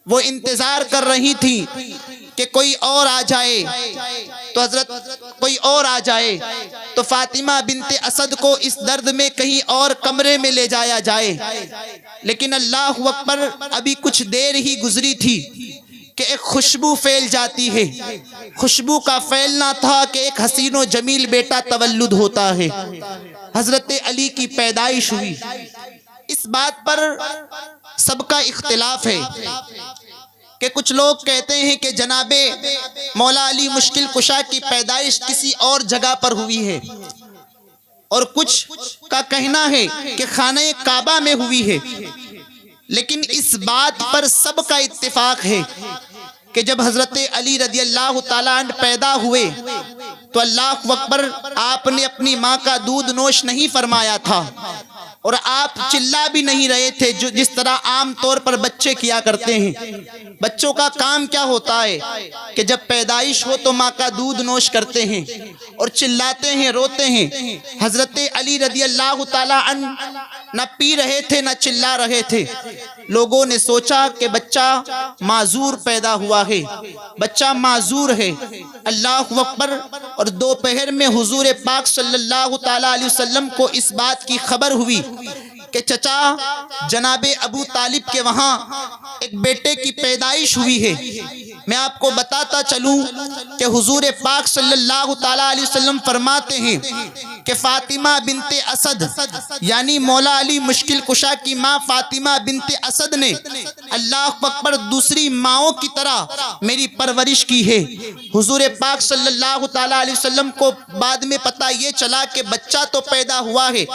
वो इंतजार कर रही थी कि कोई और आ जाए, तो हजरत कोई और आ जाए तो फातिमा बिनते असद को इस दर्द में कहीं और कमरे में ले जाया जाए। लेकिन अल्लाह अकबर, अभी कुछ देर ही गुजरी थी कि एक खुशबू फैल जाती है। खुशबू का फैलना था कि एक हसीनो जमील बेटा तवल्लुद होता है, हजरत अली की पैदाइश हुई। इस बात पर सबका इख्तिलाफ है कि कुछ लोग कहते हैं कि जनाबे मौला अली मुश्किल कुशा की पैदाइश किसी और जगह पर हुई है, और कुछ का कहना है कि खाने काबा में हुई है। लेकिन इस बात पर सबका इत्तिफाक है कि जब हजरत अली रदी अल्लाह ताला अन्हु पैदा हुए तो अल्लाह अकबर, आपने अपनी माँ का दूध नोश नहीं फरमाया था और आप चिल्ला भी नहीं रहे थे, जो जिस तरह आम तौर पर बच्चे किया करते हैं। बच्चों का काम क्या होता है कि जब पैदाइश हो तो माँ का दूध नोश करते हैं और चिल्लाते हैं, रोते हैं। हजरत अली रदी अल्लाह ताला अन्हु न पी रहे थे न चिल्ला रहे थे। लोगों ने सोचा कि बच्चा माजूर पैदा हुआ है, बच्चा माजूर है। अल्लाह अकबर। और दोपहर में हुजूर पाक सल्लल्लाहु ताला अलैहि वसल्लम को इस बात की खबर हुई कि चचा जनाबे अबू तालिब के वहाँ एक बेटे की पैदाइश हुई है। मैं आपको बताता चलूं कि हुजूर पाक सल्लल्लाहु ताला अलैहि वसल्लम फरमाते हैं कि फातिमा बिनते असद यानी मौला अली मुश्किल कुशा की माँ फातिमा बिनते असद ने अल्लाह अकबर दूसरी माओं की तरह मेरी परवरिश की है। हुजूर पाक सल्लल्लाहु ताला अलैहि वसल्लम को बाद में पता ये चला कि बच्चा तो पैदा हुआ है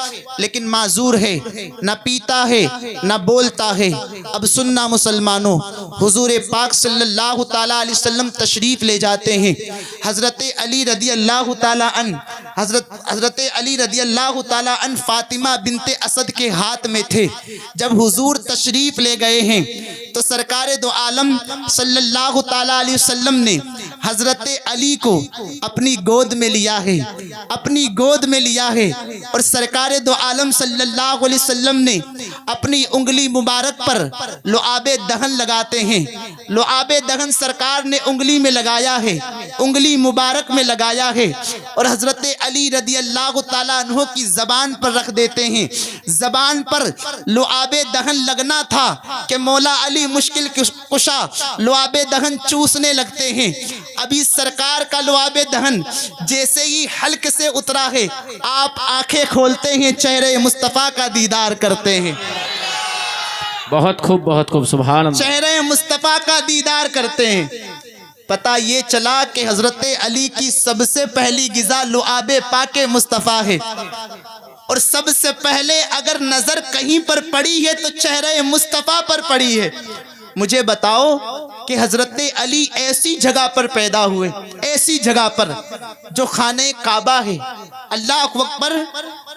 लेकिन माजूर है, न पीता है न बोलता है। अब सुनना मुसलमानों, हुजूर पाक सल्लल्लाहु ताला अलैहि वसल्लम तशरीफ ले जाते हैं। हजरत अली रदी अल्लाह ताला अन्हु हजरत अली रदी अल्लाह ताला अन्हु फातिमा बिनते असद के हाथ में थे। जब हुजूर तशरीफ ले गए हैं तो सरकार दो आलम सल्लल्लाहु ताला अलैहि वसल्लम ने हजरत अली को अपनी गोद में लिया है, अपनी गोद में लिया है। और सरकार दो आलम सल्लल्लाहु अलैहि वसल्लम ने अपनी उंगली मुबारक पर लुआबे दहन लगाते हैं। लुआबे दहन सरकार ने उंगली में लगाया है, उंगली मुबारक में लगाया है और हजरत अली रदी अल्लाह ताला अन्हु की जबान पर रख देते हैं। जबान पर लुआबे दहन लगना था कि मौला अली मुश्किल कुशा लुआबे दहन चूसने लगते हैं। अभी सरकार का लुआबे दहन जैसे ही हल्क से उतरा है, आप आंखें खोलते हैं, चेहरे मुस्तफ़ा का दीदार करते हैं। बहुत खूब सुभान अल्लाह। चेहरे मुस्तफ़ा का दीदार करते हैं। पता ये चला कि हजरत अली की सबसे पहली गिज़ा लुआबे पाके मुस्तफ़ा है और सबसे पहले अगर नजर कहीं पर पड़ी है तो चेहरे मुस्तफ़ा पर पड़ी है। मुझे बताओ कि हजरत अली ऐसी जगह पर पैदा हुए, ऐसी जगह पर जो खाने काबा है। अल्लाह अकबर।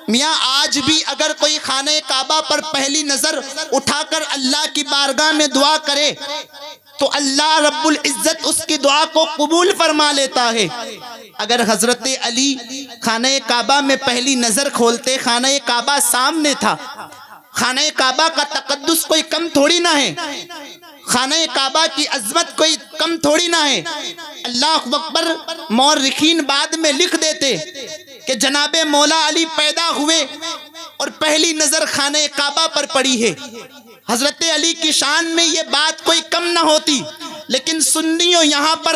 मियाँ आज भी अगर कोई खाने काबा पर पहली नजर उठाकर अल्लाह की बारगाह में दुआ करे तो अल्लाह रब्बुल इज्जत उसकी दुआ को कबूल फरमा लेता है। अगर हजरत अली खाने काबा में पहली नजर खोलते, खाने काबा सामने था। खाने काबा का तकद्दुस कोई कम थोड़ी ना है, खाने काबा की अजमत कोई कम थोड़ी ना है। अल्लाह अकबर। मौरखीन बाद में लिख देते कि जनाबे मौला अली पैदा हुए और पहली नजर खाने काबा पर पड़ी है। हजरत अली की शान में ये बात कोई कम ना होती, लेकिन सुन्नियों यहाँ पर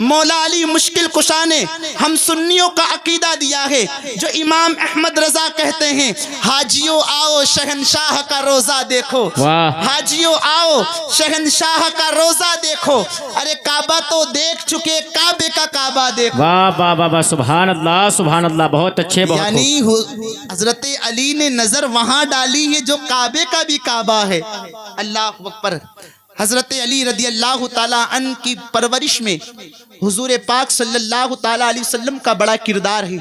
मौला अली मुश्किल कुशा ने हम सुन्नियों का अकीदा दिया है जो इमाम अहमद रजा कहते हैं, हाजियों आओ शहनशाह का रोजा देखो। हाजियों आओ शहनशाह का रोजा देखो। अरे काबा तो देख चुके, काबे का काबा देखो। वाह वाह वाह वाह, सुभान अल्लाह, बहुत अच्छे। यानी हजरत अली ने नजर वहां डाली है जो काबे का भी काबा है। अल्लाह अकबर। हजरत अली रदी अल्लाह ताला अन्हु की परवरिश में हुजूर पाक सल्लल्लाहु ताला अलैहि वसल्लम का बड़ा किरदार है।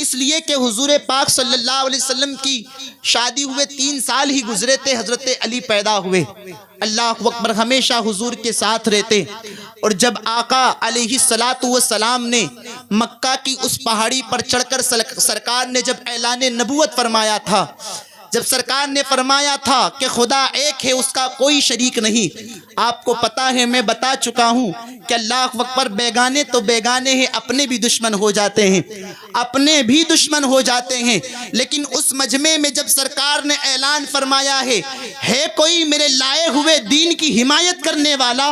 इसलिए कि हुजूर पाक सल्लल्लाहु अलैहि वसल्लम की शादी हुए 3 साल ही गुजरे थे, हजरत अली पैदा हुए। अल्लाह अकबर। हमेशा हुजूर के साथ रहते। और जब आका अलैहिस्सलातु वस्सलाम ने मक्का की उस पहाड़ी पर चढ़कर सरकार ने जब ऐलान नबूवत फरमाया था, जब सरकार ने फरमाया था कि खुदा एक है, उसका कोई शरीक नहीं। आपको पता है, मैं बता चुका हूँ कि अल्लाह अकबर, बेगाने तो बेगाने हैं, अपने भी दुश्मन हो जाते हैं, अपने भी दुश्मन हो जाते हैं। लेकिन उस मजमे में जब सरकार ने ऐलान फरमाया है कोई मेरे लाए हुए दीन की हिमायत करने वाला,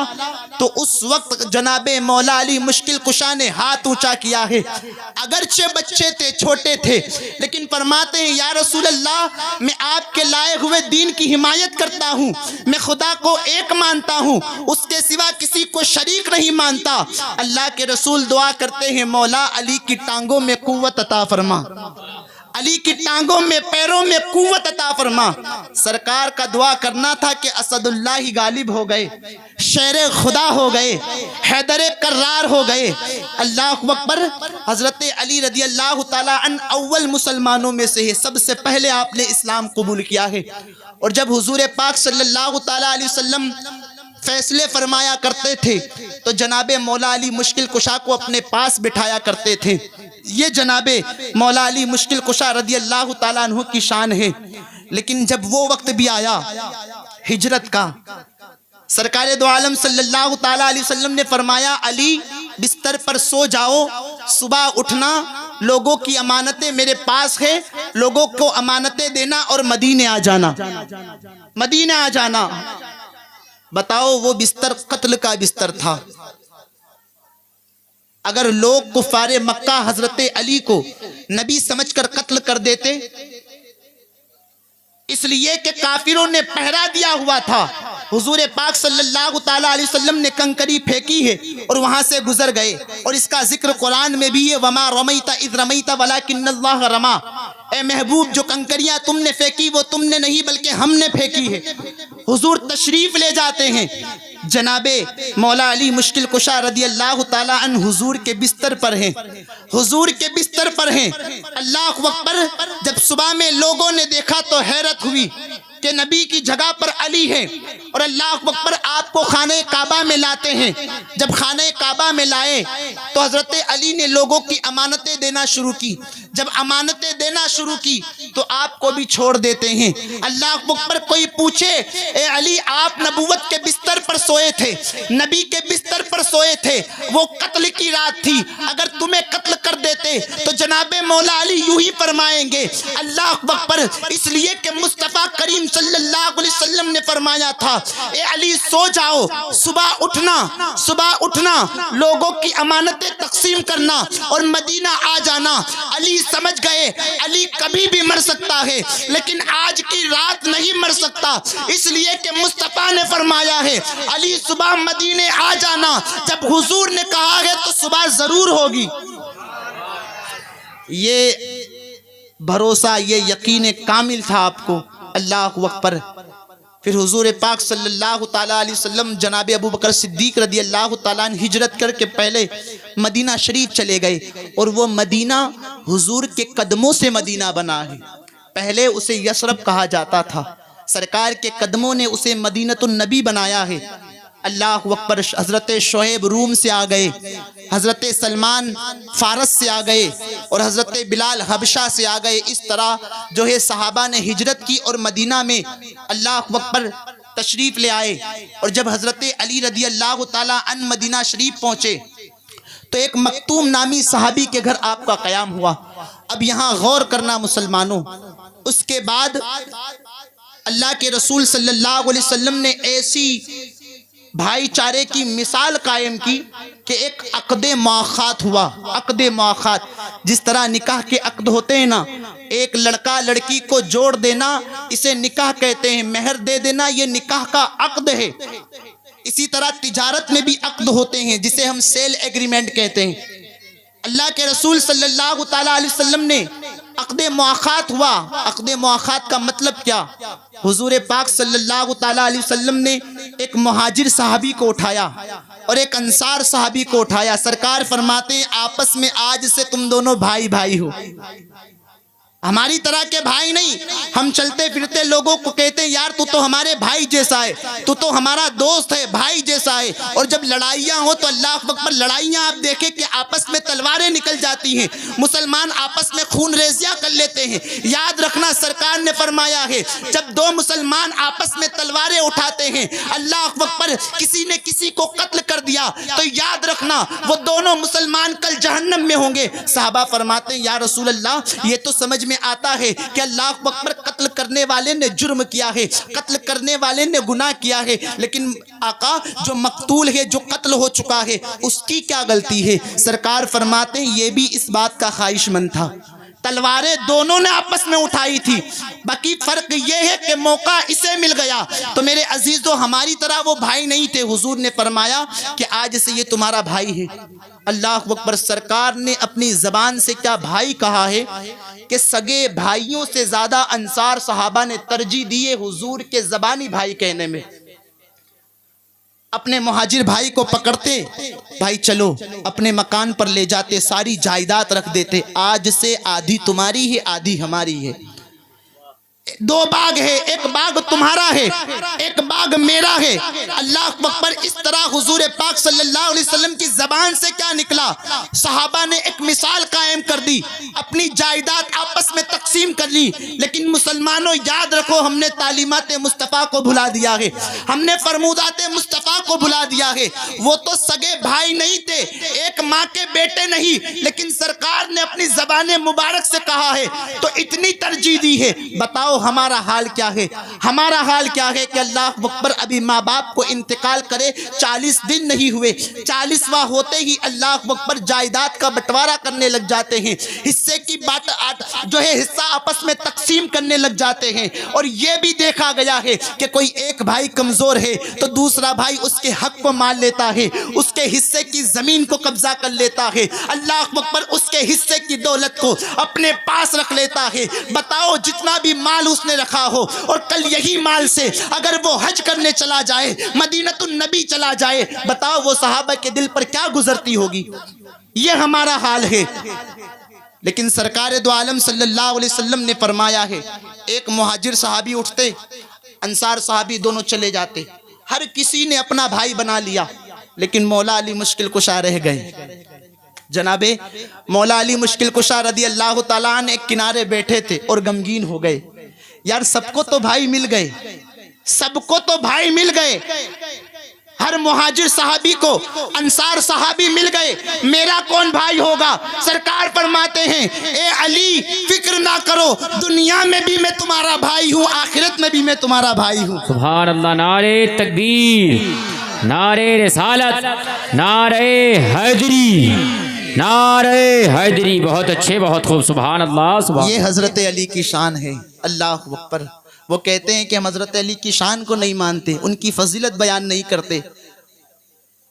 तो उस वक्त जनाबे मौला अली मुश्किल कुशा ने हाथ ऊंचा किया है। अगरचे बच्चे थे, छोटे थे, लेकिन फरमाते हैं या रसूल अल्लाह, मैं आपके लाए हुए दीन की हिमायत करता हूँ, मैं खुदा को एक मानता हूँ, उसके सिवा किसी को शरीक नहीं मानता। अल्लाह के रसूल दुआ करते हैं, मौला अली की टांगों में कुव्वत अता फरमा, अली की टांगों में, पैरों में कुव्वत अता फरमा। सरकार का दुआ करना था कि असदुल्लाह ही गालिब हो गए, शेर खुदा हो गए, हैदर कर्रार हो गए। अल्लाह अकबर। हजरत अली रदी अल्लाह ताला अन अव्वल मुसलमानों में से है, सबसे पहले आपने इस्लाम कबूल किया है। और जब हुजूर पाक सल्लल्लाहु ताला अलैहि वसल्लम फैसले फरमाया करते थे तो जनाबे मौला अली मुश्किल कुशा को अपने पास बिठाया करते थे। ये जनाबे मौला अली मुश्किल कुशा रदी अल्लाह ताला अन्हु की शान है। लेकिन जब वो वक्त भी आया हिजरत का, सरकार दो आलम सल्लल्लाहु ताला अलैहि वसल्लम ने फरमाया, अली बिस्तर पर सो जाओ, सुबह उठना, लोगों की अमानतें मेरे पास है, लोगों को अमानतें देना और मदीने आ जाना, मदीने आ जाना। बताओ, वो बिस्तर कत्ल का बिस्तर था। अगर लोग कुफारे मक्का हजरत अली को नबी समझकर कत्ल कर देते, इसलिए कि काफिरों ने पहरा दिया हुआ था, हुजूर पाक सल्लल्लाहु ताला अलैहि वसल्लम ने कंकरी फेंकी है और वहां से गुजर गए। और इसका जिक्र कुरान में भी है, वमा रमैता इज़ रमैता वलाकिन्नल्लाह रमा। ए महबूब, जो कंकरियां तुमने फेंकी वो तुमने नहीं बल्कि हमने फेंकी है। हुजूर तशरीफ ले जाते हैं, जनाबे मौला अली मुश्किल कुशा रदी अल्लाह ताला अन हुजूर के बिस्तर पर हैं, हुजूर के बिस्तर पर हैं। अल्लाह अकबर। जब सुबह में लोगों ने देखा तो हैरत हुई कि नबी की जगह पर अली है। और अल्लाह अकबर, आपको खाने काबा में लाते हैं। जब खाने काबा में लाए तो हजरत अली ने लोगों की अमानतें देना शुरू की। जब अमानतें देना शुरू की तो आपको भी छोड़ देते हैं। अल्लाह अकबर। कोई पूछे, ए अली, आप नबूवत के बिस्तर पर सोए थे, नबी के बिस्तर पर सोए थे, वो कत्ल की रात थी, अगर तुम्हें कत्ल कर देते तो जनाबे मौला अली यूं ही फरमाएंगे, अल्लाह अकबर। इसलिए कि मुस्तफ़ा करीम सल्लल्लाहु अलैहि वसल्लम ने फरमाया था, ए अली सो जाओ, सुबह उठना, सुबह उठना, लोगों की अमानतें तकसीम करना और मदीना आ जाना। अली समझ गए, अली कभी भी मर सकता है लेकिन आज की रात नहीं मर सकता, इसलिए कि मुस्तफ़ा ने फरमाया है, अली सुबह मदीने आ जाना। जब हुजूर ने कहा है तो सुबह जरूर होगी। ये भरोसा, ये यकीन कामिल था आपको। अल्लाह अकबर। फिर हुजूर पाक सल्लल्लाहु ताला अलैहि वसल्लम जनाब अबू बकर सिद्दीक रदी अल्लाह ताला अन्हु हिजरत करके पहले मदीना शरीफ चले गए। और वो मदीना हुजूर के कदमों से मदीना बना है। पहले उसे यसरब कहा जाता था, सरकार के कदमों ने उसे मदीनतुन नबी बनाया है। अल्लाह अकबर। हज़रत शोएब रूम से आ गए, हज़रत सलमान फारस से आ गए और हज़रत बिलाल हबशा से आ गए। इस तरह जो है सहाबा ने हिजरत की और मदीना में अल्लाह अकबर तशरीफ़ ले आए। और जब हज़रत अली रदी अल्लाह ताला अन मदीना शरीफ पहुँचे तो एक मकतूम नामी सहाबी के घर आपका क़याम हुआ। अब यहाँ गौर करना मुसलमानों, उसके बाद अल्लाह के रसूल सल्लल्लाहु अलैहि वसल्लम ने ऐसी भाईचारे की मिसाल कायम की कि एक अक़दे मुआख़ात हुआ। अक़दे मुआख़ात, जिस तरह निकाह के अक़द होते हैं ना, एक लड़का लड़की को जोड़ देना इसे निकाह कहते हैं, मेहर दे देना ये निकाह का अक़द है। इसी तरह तिजारत में भी अक़द होते हैं जिसे हम सेल एग्रीमेंट कहते हैं। अल्लाह के रसूल सल्लल्लाहु ताला अलैहि वसल्लम ने अक़दे मुआख़ात हुआ। अक़दे मुआख़ात का मतलब क्या? हुजूर पाक सल्लल्लाहु ताला अलैहि वसल्लम ने एक मुहाजिर सहाबी को उठाया और एक अंसार सहाबी को उठाया। सरकार फरमाते हैं आपस में आज से तुम दोनों भाई भाई हो। हमारी तरह के भाई नहीं। हम चलते फिरते लोगों को कहते हैं यार तू तो हमारे भाई जैसा है, तू तो हमारा दोस्त है, भाई जैसा है। और जब लड़ाइयाँ हो तो अल्लाह अकबर, लड़ाइयाँ आप देखें कि आपस में तलवारें निकल जाती हैं, मुसलमान आपस में खून रेजियाँ कर लेते हैं। याद रखना सरकार ने फरमाया है जब दो मुसलमान आपस में तलवारें उठाते हैं, अल्लाह अकबर, किसी ने किसी को कत्ल कर दिया तो याद रखना वो दोनों मुसलमान कल जहन्नम में होंगे। साहबा फरमाते हैं या रसूल अल्लाह ये तो समझ में आता है कि अल्लाह अकबर, कत्ल करने वाले ने जुर्म किया है, कत्ल करने वाले ने गुनाह किया है, लेकिन आका जो मकतूल है, जो कत्ल हो चुका है, उसकी क्या गलती है? सरकार फरमाते हैं ये भी इस बात का ख्वाहिशमंद था। तलवारें दोनों ने आपस में उठाई थी, बाकी फर्क ये है कि मौका इसे मिल गया। तो मेरे अजीजों, हमारी तरह वो भाई नहीं थे। हुजूर ने फरमाया कि आज से ये तुम्हारा भाई है। अल्लाह अकबर, सरकार ने अपनी जबान से क्या भाई कहा है कि सगे भाइयों से ज्यादा अंसार सहाबा ने तरजीह दी है हुजूर के जबानी भाई कहने में। अपने मुहाजिर भाई को पकड़ते, भाई चलो, अपने मकान पर ले जाते, सारी जायदाद रख देते, आज से आधी तुम्हारी है, आधी हमारी है। दो बाग है, एक बाग तुम्हारा है, एक बाग मेरा है। अल्लाह अकबर, इस तरह हुजूर पाक सल्लल्लाहु अलैहि वसल्लम की जबान से क्या निकला? सहाबा ने एक मिसाल कायम कर दी, अपनी जायदाद आपस में तकसीम कर ली। लेकिन मुसलमानों याद रखो, हमने तालीमात मुस्तफ़ा को भुला दिया है, हमने फरमूदात मुस्तफ़ा को भुला दिया है। वो तो सगे भाई नहीं थे, एक माँ के बेटे नहीं, लेकिन सरकार ने अपनी जबान मुबारक से कहा है तो इतनी तरजीह दी है। बताओ हमारा हाल क्या है? हमारा हाल क्या है कि अल्लाह अकबर, अभी माँ बाप को इंतकाल करे 40 दिन नहीं हुए, 40वां होते ही अल्लाह अकबर जायदाद का बंटवारा करने लग जाते हैं, हिस्से की बात जो है हिस्सा आपस में तकसीम करने लग जाते हैं। और ये भी देखा गया है कि कोई एक भाई कमजोर है तो दूसरा भाई उसके हक को मान लेता है, उसके हिस्से की जमीन को कब्जा कर लेता है, अल्लाह अकबर उसके हिस्से की दौलत को अपने पास रख लेता है। बताओ जितना भी माल उसने रखा हो और कल यही माल से अगर वो हज करने चला जाए, मदीनतुन नबी चला जाए, बताओ वो सहाबा के दिल पर क्या गुजरती होगी? ये हमारा हाल है। लेकिन सरकार दो आलम सल्लल्लाहु अलैहि वसल्लम ने फरमाया है, एक मुहाजिर सहाबी उठते, अंसार सहाबी दोनों चले जाते, हर किसी ने अपना भाई बना लिया, लेकिन मौला अली मुश्किल कुशा रह गए। जनाबे मौला अली मुश्किल कुशा रदी अल्लाह ताला ने एक किनारे बैठे थे और गमगीन हो गए। यार सबको तो भाई मिल गए, सबको तो भाई मिल गए, हर मुहाजिर सहाबी को अंसार सहाबी मिल गए, मेरा कौन भाई होगा? सरकार फरमाते हैं ए अली फिक्र ना करो, दुनिया में भी मैं तुम्हारा भाई हूँ, आखिरत में भी मैं तुम्हारा भाई हूँ। सुभान अल्लाह। नारे तकबीर, नारे रिसालत, नारे हैदरी, नारे हैदरी। बहुत अच्छे, बहुत खूब। सुभान अल्लाह, सुभान। ये हजरत अली की शान है। अल्लाह अकबर। वो कहते हैं कि हम हजरत अली की शान को नहीं मानते, उनकी फजीलत बयान नहीं करते।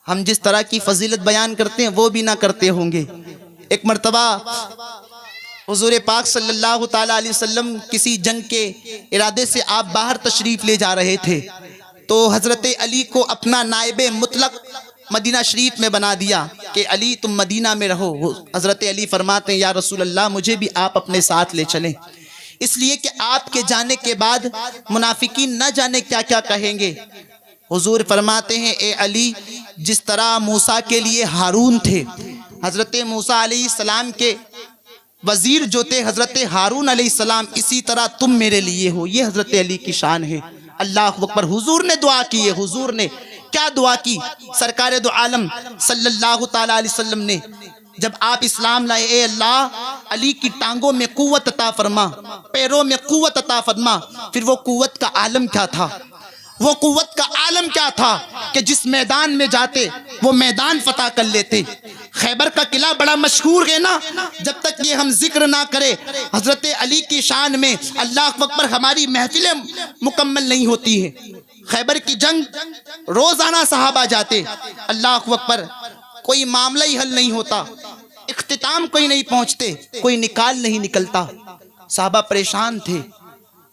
हम जिस तरह की फजीलत बयान करते हैं वो भी ना करते होंगे। एक मर्तबा हुजूर पाक सल्लल्लाहु ताला अलैहि वसल्लम किसी जंग के इरादे से आप बाहर तशरीफ ले जा रहे थे, तो हजरत अली को अपना नायबे मुतलक मदीना शरीफ में बना दिया कि अली तुम मदीना में रहो। हजरत अली फरमाते हैं या रसूल अल्लाह मुझे भी आप अपने साथ ले चलें, इसलिए कि आपके जाने के बाद मुनाफिकीन न जाने क्या क्या कहेंगे। हुजूर फरमाते हैं ए अली, जिस तरह मूसा के लिए हारून थे, हजरत मूसा अलैहिस्सलाम के वजीर जो थे हजरत हारून अलैहिस्सलाम, इसी तरह तुम मेरे लिए हो। ये हजरत अली की शान है। अल्लाह अकबर। हुजूर ने दुआ की है। हुजूर ने क्या दुआ की? सरकार दो आलम सल्लल्लाहु ताला अलैहि वसल्लम ने जब आप इस्लाम लाए, ए अल्लाह अली की टांगों में कुव्वत अता फरमा, पैरों में कुव्वत अता फरमा। फिर वो कुव्वत का आलम क्या था? वो कुव्वत का आलम क्या था कि जिस मैदान में जाते वो मैदान फतह कर लेते। खैबर का किला बड़ा मशहूर है ना, जब तक ये हम जिक्र ना करें हजरत अली की शान में, अल्लाह अकबर, हमारी महफिलें मुकम्मल नहीं होती है। खैबर की जंग रोजाना सहाबा जाते, अल्लाह अकबर, कोई मामला ही हल नहीं होता, इख्तिताम कोई नहीं पहुंचते, कोई निकाल नहीं निकलता, सहाबा परेशान थे।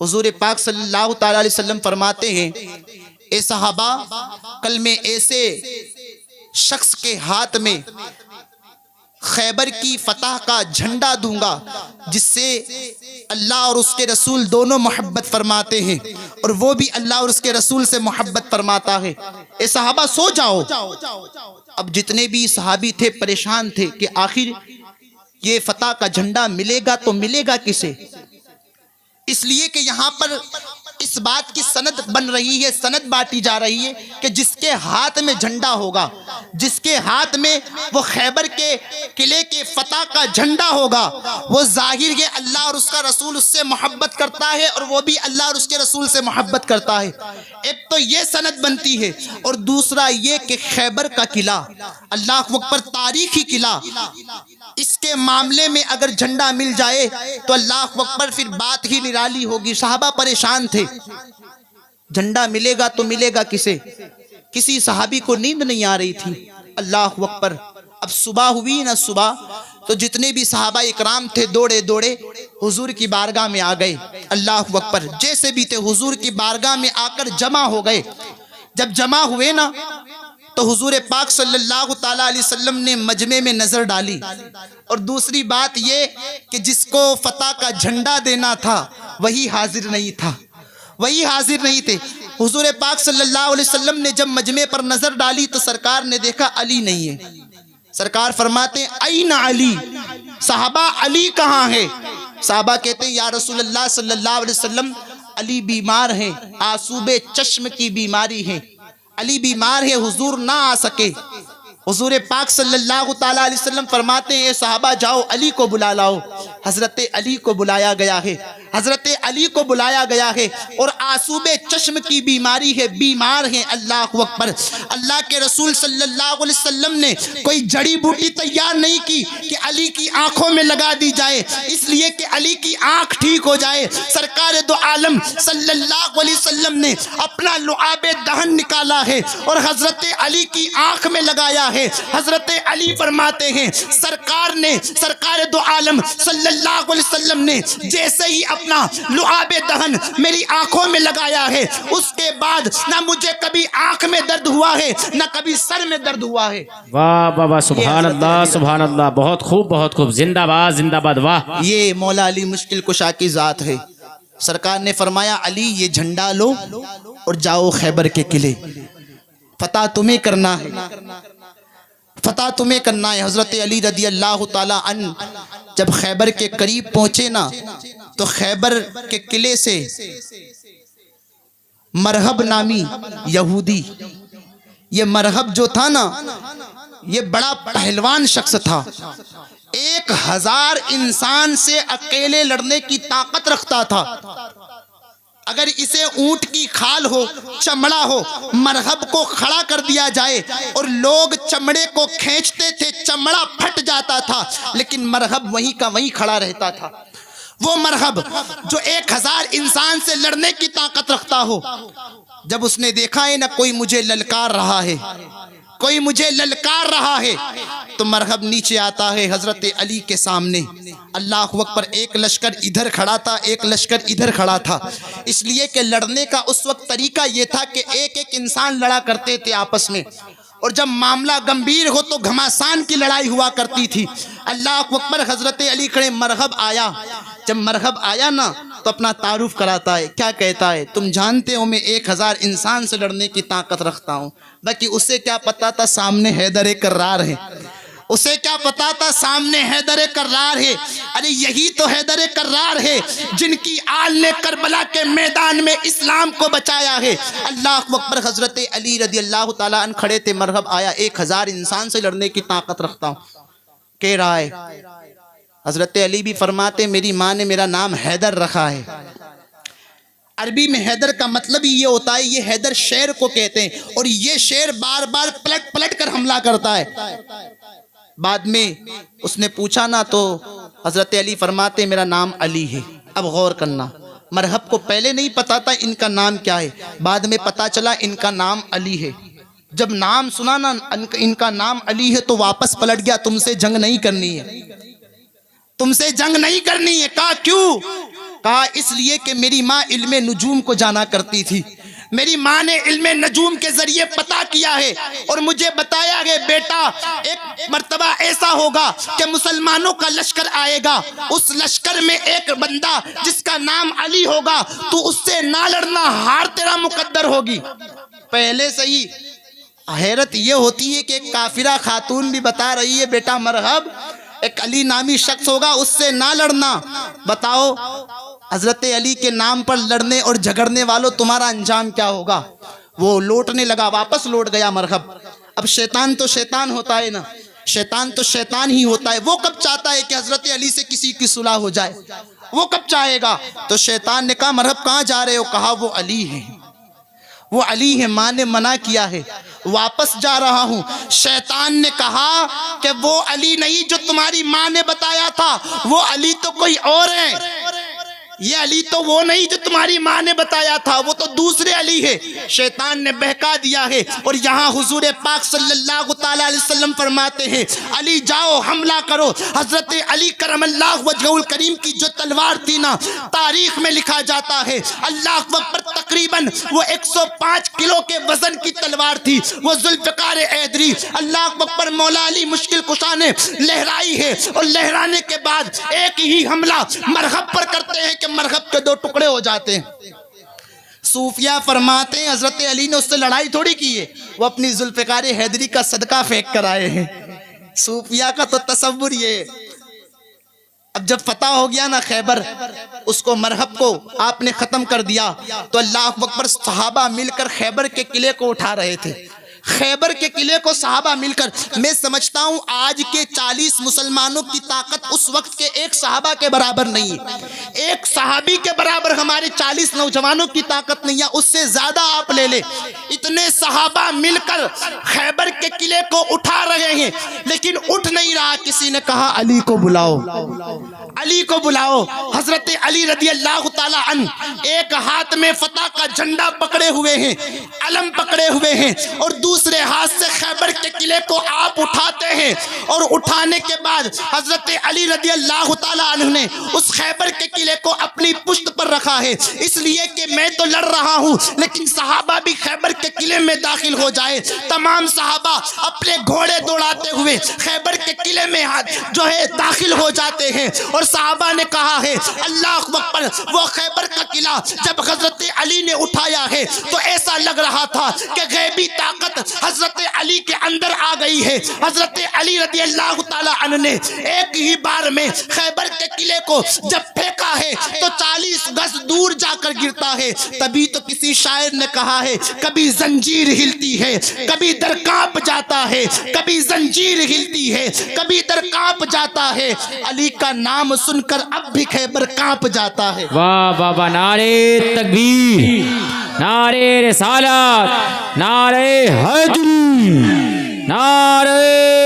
हुजूर पाक सल्लल्लाहु ताला अलैहि वसल्लम फरमाते हैं, ए सहाबा, कल मैं ऐसे शख्स के हाथ में खैबर की फतह का झंडा दूंगा जिससे अल्लाह और उसके रसूल दोनों मोहब्बत फरमाते हैं और वो भी अल्लाह और उसके रसूल से मोहब्बत फरमाता है। ए सहाबा सो जाओ। अब जितने भी सहाबी थे परेशान थे कि आखिर ये फतह का झंडा मिलेगा तो मिलेगा किसे। इसलिए कि यहाँ पर इस बात की सनद बन रही है, सनद बांटी जा रही है कि जिसके हाथ में झंडा होगा, जिसके हाथ में वो खैबर के किले के फतह का झंडा होगा, वो जाहिर है अल्लाह और उसका रसूल उससे मोहब्बत करता है और वो भी अल्लाह और उसके रसूल से मोहब्बत करता है। एक तो ये सनद बनती है और दूसरा ये कि खैबर का किला अल्लाह अकबर तारीखी किला, इसके मामले में अगर झंडा मिल जाए तो अल्लाह अकबर फिर बात ही निराली होगी। साहबा परेशान थे, झंडा मिलेगा तो मिलेगा किसे। किसी सहाबी को नींद नहीं आ रही थी। अल्लाह अकबर। अब सुबह हुई ना सुबह, तो जितने भी सहाबा इकराम थे दौड़े दौड़े हुजूर की बारगाह में आ गए। अल्लाह अकबर। जैसे भी थे हुजूर की बारगाह में आकर जमा हो गए। जब जमा हुए ना तो हुजूर पाक सल्लल्लाहु ताला अलैहि वसल्लम ने मजमे में नजर डाली और दूसरी बात ये कि जिसको फतह का झंडा देना था वही हाजिर नहीं था, वही हाजिर नहीं थे। हुजूर पाक सल्लल्लाहु अलैहि वसल्लम ने जब मजमे पर नजर डाली तो सरकार ने देखा अली नहीं है। सरकार फरमाते ऐन अली, साहबा अली कहाँ है। साहबा कहते हैं या रसूलल्लाह सल्लल्लाहु अलैहि वसल्लम अली बीमार हैं, आसूबे चश्म की बीमारी है, अली बीमार है, हुजूर ना आ सके। हुजूर पाक सल्लल्लाहु ताला अलैहि वसल्लम फरमाते हैं साहबा जाओ अली को बुला लाओ। हजरत अली को बुलाया गया है, हजरत अली को बुलाया गया है और आसूबे चश्म की बीमारी है, बीमार है। अल्लाह अकबर। अल्लाह के रसूल सल्लल्लाहु अलैहि वसल्लम ने कोई जड़ी बूटी तैयार नहीं की कि अली की आंखों में लगा दी जाए, इसलिए कि अली की आंख ठीक हो जाए। सरकार दो आलम सल्लल्लाहु अलैहि वसल्लम ने अपना लुआबे दहन निकाला है और हजरत अली की आंख में लगाया है। हजरत अली फरमाते हैं सरकार ने, सरकार दो आलम सल्लल्लाहु अलैहि वसल्लम ने जैसे ही अपना लुआबे दहन मेरी आंखों में लगाया है, उसके बाद ना मुझे कभी आंख में दर्द हुआ है ना कभी सर में दर्द हुआ है। वाह वाह वाह, सुभान अल्लाह सुभान अल्लाह, बहुत खूब बहुत खूब, जिंदाबाद जिंदाबाद। वाह, ये मौला अली मुश्किल कुशा की जात है। सरकार ने फरमाया अली ये झंडा लो और जाओ खैबर के किले, फतह तुम्हें करना है, फतह तुम्हें करना है। हजरत अली रदी अल्लाह ताला अन जब खैबर के करीब पहुंचे ना तो खैबर के किले से मरहब नामी यहूदी, ये मरहब जो था ना ये बड़ा पहलवान शख्स था, 1000 इंसान से अकेले लड़ने की ताकत रखता था। अगर इसे ऊंट की खाल हो, चमड़ा हो, मरहब को खड़ा कर दिया जाए और लोग चमड़े को खींचते थे, चमड़ा फट जाता था, लेकिन मरहब वहीं का वहीं खड़ा रहता था। वो मरहब जो 1000 इंसान से लड़ने की ताकत रखता हो, जब उसने देखा है ना कोई मुझे ललकार रहा है, कोई मुझे ललकार रहा है, तो मरहब नीचे आता है हजरत अली के सामने। अल्लाह अकबर। एक लश्कर इधर खड़ा था, एक लश्कर इधर खड़ा था, इसलिए कि लड़ने का उस वक्त तरीका ये था कि एक एक इंसान लड़ा करते थे आपस में, और जब मामला गंभीर हो तो घमासान की लड़ाई हुआ करती थी। अल्लाह अकबर। हजरत अली खड़े, मरहब आया। जब मरहब आया ना तो अपना तारुफ कराता है, क्या कहता है, तुम जानते हो मैं 1000 इंसान से लड़ने की ताकत रखता हूँ। बाकी उसे क्या पता था सामने हैदर कर्रार है, उसे क्या पता था सामने हैदर कर्रार है। अरे यही तो हैदर कर्रार है जिनकी आल ने करबला के मैदान में इस्लाम को बचाया है। अल्लाह अकबर। हजरत अली रदी अल्लाह ताला अन्हु खड़े थे, मरहब आया, 1000 इंसान से लड़ने की ताकत रखता हूँ, कह रहा है। हजरत अली भी फरमाते मेरी माँ ने मेरा नाम हैदर रखा है। अरबी में हैदर का मतलब ही ये होता है, ये हैदर शेर को कहते हैं, और ये शेर बार बार पलट पलट कर हमला करता है। बाद में उसने पूछा ना तो हजरत अली फरमाते मेरा नाम अली है। अब गौर करना, मरहब को पहले नहीं पता था इनका नाम क्या है, बाद में पता चला इनका नाम अली है। जब नाम सुना ना इनका नाम अली है तो वापस पलट गया, तुमसे जंग नहीं करनी है, तुमसे जंग नहीं करनी है। कहा क्यों? कहा इसलिए कि मेरी माँ इल्मे नुजूम को जाना करती थी, मेरी माँ ने इल्मे नजूम के जरिए पता किया है और मुझे बताया है बेटा एक मर्तबा ऐसा होगा कि मुसलमानों का लश्कर आएगा, उस लश्कर में एक बंदा जिसका नाम अली होगा, तू उससे ना लड़ना, हार तेरा मुकद्दर होगी। पहले से ही हैरत ये होती है कि एक काफिरा खातून भी बता रही है बेटा मरहब, एक अली नामी शख्स होगा, उससे ना लड़ना। बताओ हजरत अली के नाम पर लड़ने और झगड़ने वालों तुम्हारा अंजाम क्या होगा। वो लौटने लगा, वापस लौट गया मरहब। अब शैतान तो शैतान होता है ना, शैतान तो शैतान ही होता है। वो कब चाहता है कि हजरत अली से किसी की सुलह हो जाए, वो कब चाहेगा। तो शैतान ने कहा मरहब कहाँ जा रहे हो, कहा वो अली है, वो अली है, माँ ने मना किया है, वापस जा रहा हूं। शैतान ने कहा कि वो अली नहीं जो तुम्हारी माँ ने बताया था, वो अली तो कोई और है, ये अली तो वो नहीं जो तुम्हारी माँ ने बताया था, वो तो दूसरे अली है। शैतान ने बहका दिया है। और यहाँ हुजूर पाक सल्लल्लाहु ताला अलैहि वसल्लम फरमाते हैं अली जाओ हमला करो। हजरत अली करमल्लाहु वजहुल करीम की जो तलवार थी ना, तारीख में लिखा जाता है अल्लाह अकबर, तकरीबन वो 105 किलो के वजन की तलवार थी। वो जुल्फ़िकार हैदरी अल्लाह अकबर मौला अली मुश्किल कुशा ने लहराई है और लहराने के बाद एक ही हमला मरहब पर करते हैं कि मरहब के 2 टुकड़े हो जाते हैं। सूफिया फरमाते हैं हजरत अली ने उससे लड़ाई थोड़ी की है, वो अपनी जुल्फ़िकार हैदरी का सदका फेंक कर आए हैं। सूफिया का तो तसव्वुर ये। अब जब फतह हो गया ना खैबर, उसको मरहब को आपने खत्म कर दिया, तो अल्लाह अकबर सहाबा मिलकर खैबर के किले को उठा रहे थे। खैबर के किले को सहाबा मिलकर, मैं समझता हूं आज के 40 मुसलमानों की ताकत उस वक्त के एक सहाबा के बराबर नहीं है। एक सहाबी के बराबर हमारे 40 नौजवानों की ताकत नहीं है, उससे ज्यादा आप ले ले। इतने सहाबा मिलकर खैबर के किले को उठा रहे हैं, लेकिन उठ नहीं रहा। किसी ने कहा अली को बुलाओ, अली को बुलाओ। हजरत अली रदी अल्लाह ताला अन्हु एक हाथ में फतह का झंडा पकड़े हुए हैं, अलम पकड़े हुए हैं, और दूसरे हाथ से खैबर के किले को आप उठाते हैं। और उठाने के बाद हजरत अली रदी अल्लाह ताला अन्हु ने उस खैबर के किले को अपनी पुश्त पर रखा है, इसलिए कि मैं तो लड़ रहा हूं, लेकिन सहाबा भी खैबर के किले में दाखिल हो जाए। तमाम सहाबा अपने घोड़े दौड़ाते हुए खैबर के किले में जो है दाखिल हो जाते हैं। और सहाबा ने कहा है अल्लाह अकबर, वो खैबर का किला जब हजरत अली ने उठाया है तो ऐसा लग रहा था कि गैबी ताकत हजरत अली के अंदर आ गई है। हजरत अली रदी अल्लाह ताला अन्हु ने एक ही बार में खैबर के किले को जब फेंका है तो 40 गज दूर जाकर गिरता है। तभी तो किसी शायर ने कहा है कभी जंजीर हिलती है, कभी दर कांप जाता है, कभी जंजीर हिलती है, कभी दर कांप जाता है। अली का नाम सुनकर अब भी खैबर कांप जाता है। वाह बाबा, नारे तकबीर, नारे रिसालत, नारे हैदरी, नारे